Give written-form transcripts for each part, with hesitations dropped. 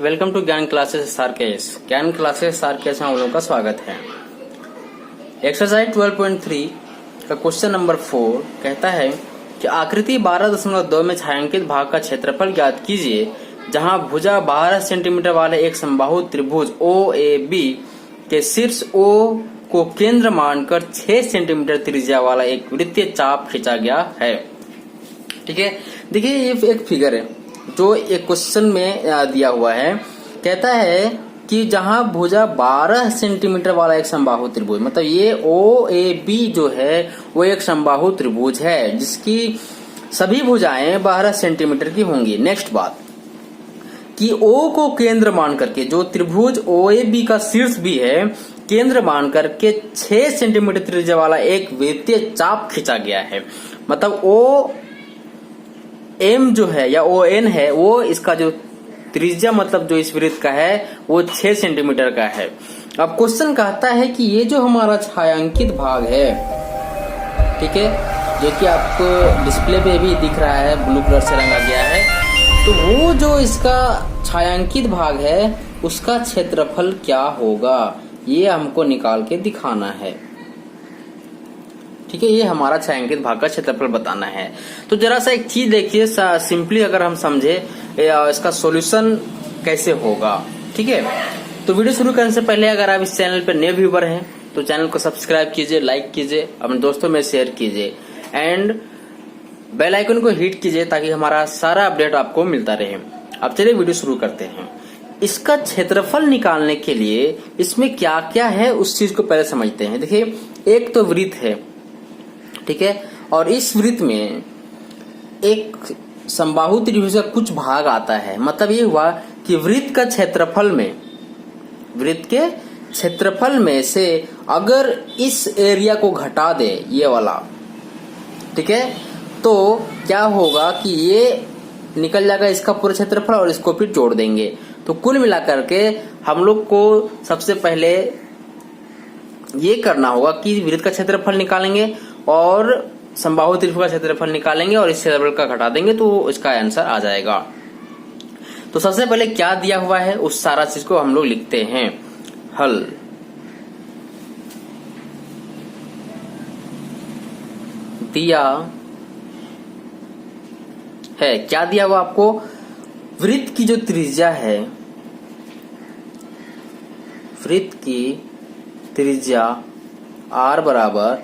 Welcome to ज्ञान classes SRKS। ज्ञान classes SRKS में आप लोगों का स्वागत है। एक्सरसाइज 12.3 का क्वेश्चन नंबर 4 कहता है कि आकृति 12.2 में छायांकित भाग का क्षेत्रफल ज्ञात कीजिए, जहां भुजा 12 सेंटीमीटर वाले एक समबाहु त्रिभुज OAB के शीर्ष O को केंद्र मानकर 6 सेंटीमीटर त्रिज्या वाला एक वृत्तीय चाप खींचा गया है। ठीक है, देखिए ये एक फिगर है जो एक क्वेश्चन में दिया हुआ है। कहता है कि जहां भुजा 12 सेंटीमीटर वाला एक समबाहु त्रिभुज, मतलब ये OAB जो है वो एक समबाहु त्रिभुज है जिसकी सभी भुजाएं 12 सेंटीमीटर की होंगी। नेक्स्ट बात कि O को केंद्र मान करके, जो त्रिभुज OAB का शीर्ष भी है, केंद्र मान करके 6 सेंटीमीटर त्रिज्या वाला एक वृत्तीय चाप खींचा गया है। मतलब OM जो है या ON है वो इसका जो त्रिज्या मतलब जो इस वृत्त का है वो 6 सेंटीमीटर का है। अब क्वेश्चन कहता है कि ये जो हमारा छायांकित भाग है, ठीक है, जो कि आपको डिस्प्ले पे भी दिख रहा है, ब्लू कलर से रंगा गया है, तो वो जो इसका छायांकित भाग है उसका क्षेत्रफल क्या होगा ये हमको निकाल के दिखाना है। ठीक है, ये हमारा छायांकित भाग का क्षेत्रफल बताना है। तो जरा सा एक चीज देखिए, सिंपली अगर हम समझे इसका सॉल्यूशन कैसे होगा। ठीक है, तो वीडियो शुरू करने से पहले अगर आप इस चैनल पर नए व्यूवर हैं तो चैनल को सब्सक्राइब कीजिए, लाइक कीजिए, अपने दोस्तों में शेयर कीजिए एंड बेल आइकन को हिट कीजिए ताकि हमारा सारा अपडेट आपको मिलता रहे। अब चलिए वीडियो शुरू करते हैं। इसका क्षेत्रफल निकालने के लिए इसमें क्या क्या है उस चीज को पहले समझते हैं। देखिए, एक तो वृत्त है, ठीक है, और इस वृत्त में एक समबाहु त्रिभुज का कुछ भाग आता है। मतलब ये हुआ कि वृत्त के क्षेत्रफल में से अगर इस एरिया को घटा दे, ये वाला, ठीक है, तो क्या होगा कि ये निकल जाएगा इसका पूरा क्षेत्रफल और इसको फिर जोड़ देंगे। तो कुल मिलाकर के हम लोग को सबसे पहले ये करना होगा कि वृत्त का क्षेत्रफल निकालेंगे और समबाहु त्रिभुज का क्षेत्रफल निकालेंगे और इस क्षेत्रफल का घटा देंगे तो इसका आंसर आ जाएगा। तो सबसे पहले क्या दिया हुआ है उस सारा चीज को हम लोग लिखते हैं। हल दिया है, क्या दिया हुआ आपको, वृत्त की जो त्रिज्या है, वृत्त की त्रिज्या R बराबर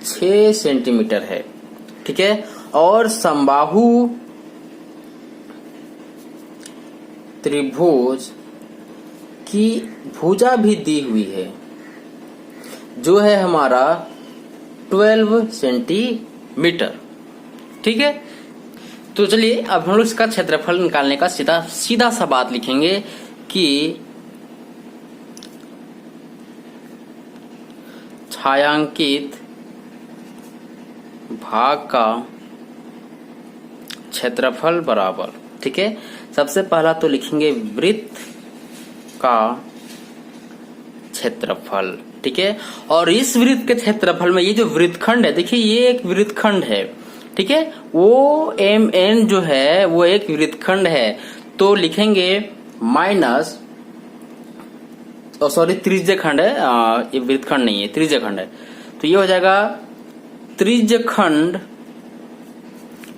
6 सेंटीमीटर है। ठीक है, और समबाहु त्रिभुज की भुजा भी दी हुई है जो है हमारा 12 सेंटीमीटर। ठीक है, तो चलिए अब हम लोग इसका क्षेत्रफल निकालने का सीधा सा बात लिखेंगे कि छायांकित भाग का क्षेत्रफल बराबर, ठीक है, सबसे पहला तो लिखेंगे वृत्त का क्षेत्रफल। ठीक है, और इस वृत्त के क्षेत्रफल में ये जो वृत्तखंड है, देखिए ये एक वृत्तखंड है, ठीक है, OMN जो है वो एक वृत्तखंड है, तो लिखेंगे माइनस, सॉरी त्रिज्यखंड है, ये वृत्तखंड नहीं है, त्रिज्यखंड है, तो ये हो जाएगा त्रिज्यखंड।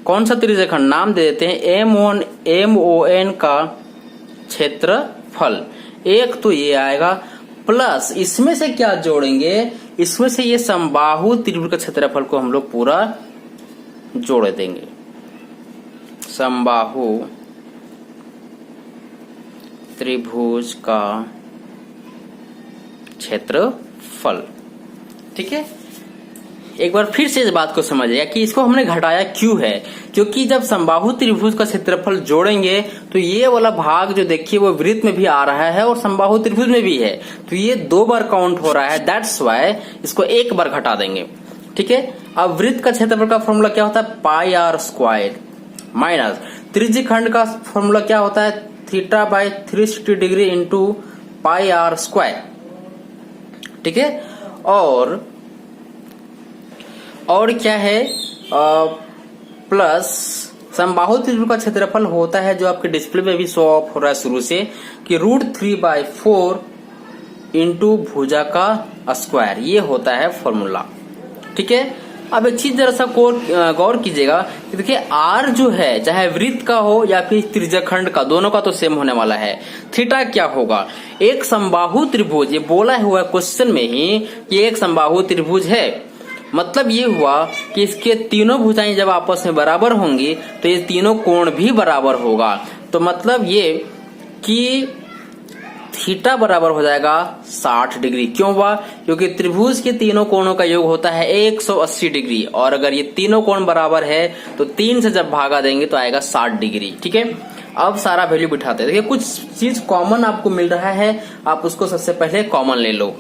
कौन सा त्रिज्यखंड, नाम दे देते हैं MON का क्षेत्रफल। एक तो ये आएगा, प्लस इसमें से क्या जोड़ेंगे, इसमें से ये समबाहु त्रिभुज का क्षेत्रफल को हम लोग पूरा जोड़ देंगे। समबाहु त्रिभुज का क्षेत्रफल। ठीक है, एक बार फिर से इस बात को समझिए कि इसको हमने घटाया क्यों है, क्योंकि जब समबाहु त्रिभुज का क्षेत्रफल जोड़ेंगे तो ये वाला भाग जो देखिए वो वृत्त में भी आ रहा है और समबाहु त्रिभुज में भी है, तो ये 2 बार काउंट हो रहा है, दैट्स वाई इसको 1 बार घटा देंगे। ठीक है, अब वृत्त का क्षेत्रफल का फॉर्मूला क्या होता है, πr² माइनस त्रिज्यखंड का फॉर्मूला क्या होता है, θ/360 डिग्री इंटू πr²। ठीक है, और क्या है, प्लस समबाहु त्रिभुज का क्षेत्रफल होता है, जो आपके डिस्प्ले में भी शो ऑफ हो रहा है शुरू से, कि √3/4 इंटू भुजा का स्क्वायर। ये होता है फॉर्मूला। ठीक है, अब एक चीज जरा सा गौर कीजिएगा कि देखिए आर जो है, चाहे वृत्त का हो या फिर त्रिज्यखंड का, दोनों का तो सेम होने वाला है। थीटा क्या होगा? एक समबाहु त्रिभुज, ये बोला हुआ क्वेश्चन में ही कि एक समबाहु त्रिभुज है, मतलब ये हुआ कि इसके तीनों भुजाएं जब आपस में बराबर होंगी तो ये तीनों कोण भी बराबर होगा। तो मतलब ये कि थीटा बराबर हो जाएगा 60 डिग्री। क्यों हुआ? क्योंकि त्रिभुज के तीनों कोणों का योग होता है 180 डिग्री, और अगर ये तीनों कोण बराबर है तो 3 से जब भागा देंगे तो आएगा 60 डिग्री। ठीक है, अब सारा वैल्यू बिठाते हैं। देखिए कुछ चीज कॉमन आपको मिल रहा है, आप उसको सबसे पहले कॉमन ले लो।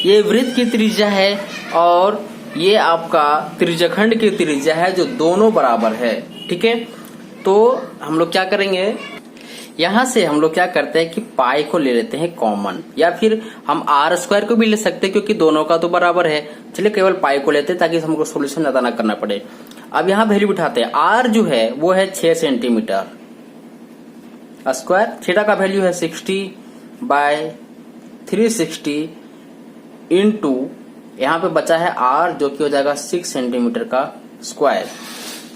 ये वृत्त की त्रिज्या है और ये आपका त्रिज्यखंड की त्रिज्या है, जो दोनों बराबर है। ठीक है, तो हम लोग क्या करेंगे, यहां से हम लोग क्या करते हैं कि पाई को ले लेते हैं कॉमन, या फिर हम r² को भी ले सकते हैं क्योंकि दोनों का तो बराबर है। चलिए केवल पाई को लेते हैं ताकि हमको सोल्यूशन ज्यादा ना करना पड़े। अब यहाँ वैल्यू बिठाते हैं। r जो है वो है 6 सेंटीमीटर स्क्वायर, थीटा का वैल्यू है 60/360 इंटू यहाँ पे बचा है r जो कि हो जाएगा 6 सेंटीमीटर का स्क्वायर।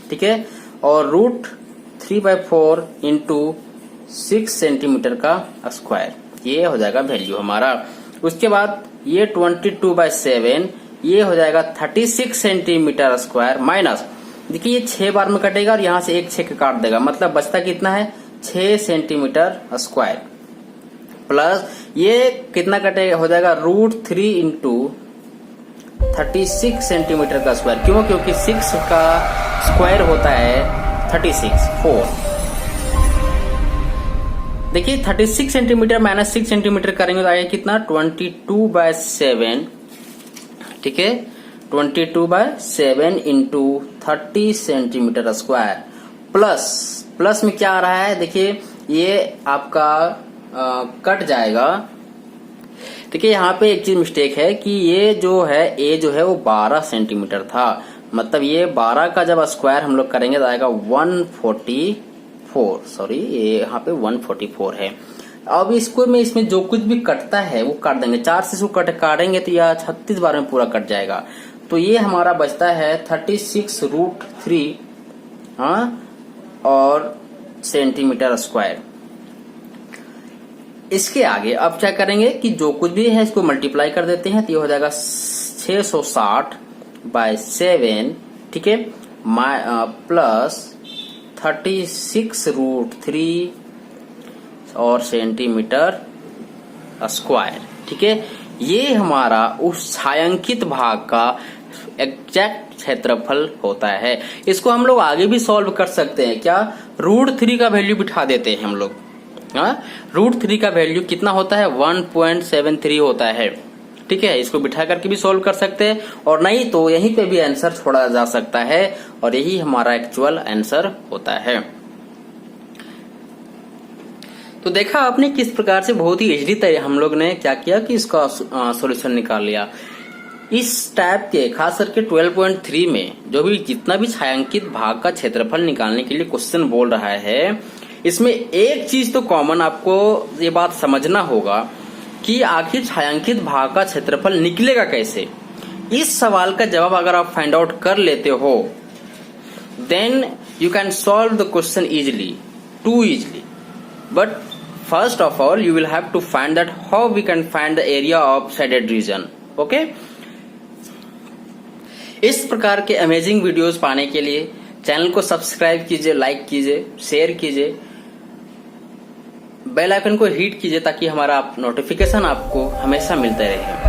ठीक है, और √3/4 इंटू 6 सेंटीमीटर का स्क्वायर, ये हो जाएगा वैल्यू हमारा। उसके बाद ये 22/7, ये हो जाएगा 36 सेंटीमीटर स्क्वायर, माइनस देखिए ये 6 बार में कटेगा और यहाँ से एक 6 काट देगा, मतलब बचता कितना है 6 सेंटीमीटर स्क्वायर, प्लस ये कितना कटेगा, हो जाएगा √3 इंटू 36 सेंटीमीटर का स्क्वायर। क्यों? क्योंकि 6 का स्क्वायर होता है 36, 4। देखिए 36 सेंटीमीटर माइनस 6 सेंटीमीटर करेंगे तो आएगा कितना 22/7। ठीक है, 22/7 इंटू 30 सेंटीमीटर स्क्वायर, प्लस में क्या आ रहा है, देखिए ये आपका कट जाएगा। देखिए यहाँ पे एक चीज मिस्टेक है कि ये जो है ए जो है वो 12 सेंटीमीटर था, मतलब ये 12 का जब स्क्वायर हम लोग करेंगे तो आएगा 144, सॉरी ये यहाँ पे 144 है। अब इसको में इसमें जो कुछ भी कटता है वो काट देंगे, 4 से इसको काटेंगे तो यह 36 बार में पूरा कट जाएगा। तो ये हमारा बचता है 36√3 और सेंटीमीटर स्क्वायर। इसके आगे अब क्या करेंगे कि जो कुछ भी है इसको मल्टीप्लाई कर देते हैं, तो ये हो जाएगा 660/7। ठीक है, प्लस 36√3 और सेंटीमीटर स्क्वायर। ठीक है, ये हमारा उस छायांकित भाग का एग्जैक्ट क्षेत्रफल होता है। इसको हम लोग आगे भी सॉल्व कर सकते हैं। क्या? √3 का वैल्यू बिठा देते हैं हम लोग। √3 का वैल्यू कितना होता है 1.73 होता है। ठीक है, इसको बिठा करके भी सॉल्व कर सकते हैं, और नहीं तो यहीं पे भी आंसर छोड़ा जा सकता है, और यही हमारा एक्चुअल आंसर होता है। तो देखा आपने किस प्रकार से बहुत ही इजीली तरह हम लोग ने क्या किया कि इसका सॉल्यूशन निकाल लिया। इस टाइप के खास करके 12.3 में जो भी जितना भी छायांकित भाग का क्षेत्रफल निकालने के लिए क्वेश्चन बोल रहा है, इसमें एक चीज तो कॉमन आपको ये बात समझना होगा कि आखिर छायांकित भाग का क्षेत्रफल निकलेगा कैसे। इस सवाल का जवाब अगर आप फाइंड आउट कर लेते हो, then you can solve the question easily, too easily. But first of all you will have to find that how we can find the area of shaded region. Okay, इस प्रकार के amazing videos पाने के लिए channel को subscribe कीजिए, like कीजिए, share कीजिए, बेल आइकन को हिट कीजिए ताकि हमारा नोटिफिकेशन आपको हमेशा मिलते रहे।